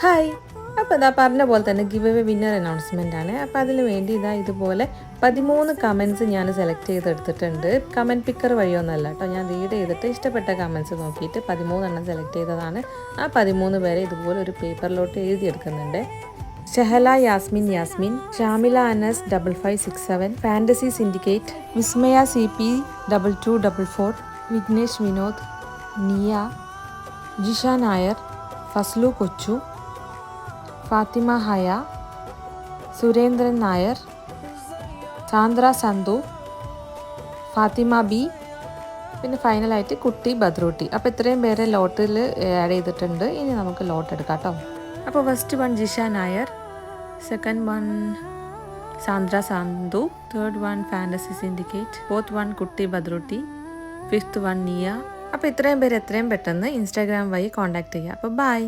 Hi. അപ്പോൾ ഇതാ പറഞ്ഞ പോലെ തന്നെ ഗിവ് അവേ വിന്നർ അനൗൺസ്മെൻ്റ് ആണ്. അപ്പോൾ അതിന് വേണ്ടി ഇതുപോലെ 13 കമൻറ്റ്സ് ഞാൻ സെലക്ട് ചെയ്തെടുത്തിട്ടുണ്ട്. കമൻറ്റ് പിക്കർ വഴിയൊന്നുമല്ല കേട്ടോ. ഞാൻ റീഡ് ചെയ്തിട്ട് ഇഷ്ടപ്പെട്ട കമൻറ്റ്സ് നോക്കിയിട്ട് 13 എണ്ണം സെലക്ട് ചെയ്തതാണ്. ആ 13 പേരെ ഇതുപോലെ ഒരു പേപ്പറിലോട്ട് എഴുതിയെടുക്കുന്നുണ്ട്. ഷഹല യാസ്മിൻ, ഷാമില അനസ് 5567, ഫാൻറ്റസി സിൻഡിക്കേറ്റ്, വിസ്മയ CP 2244, വിഘ്നേഷ് വിനോദ്, നിയ, ജിഷ നായർ, ഫസ്ലു കൊച്ചു, ഫാത്തിമ ഹയ, സുരേന്ദ്രൻ നായർ, ചാന്ദ്ര സന്തു, ഫാത്തിമ ബി, പിന്നെ ഫൈനലായിട്ട് കുട്ടി ബദ്രൂട്ടി. അപ്പോൾ ഇത്രയും പേരെ ലോട്ടിൽ ആഡ് ചെയ്തിട്ടുണ്ട്. ഇനി നമുക്ക് ലോട്ട് എടുക്കാം കേട്ടോ. അപ്പോൾ first one Jisha Nair, second one Sandra Santhu, third one fantasy syndicate, fourth one Kutty Badrutty, fifth one നിയ. അപ്പോൾ ഇത്രയും പേര് എത്രയും പെട്ടെന്ന് ഇൻസ്റ്റാഗ്രാം വഴി കോൺടാക്ട് ചെയ്യുക. അപ്പോൾ ബൈ.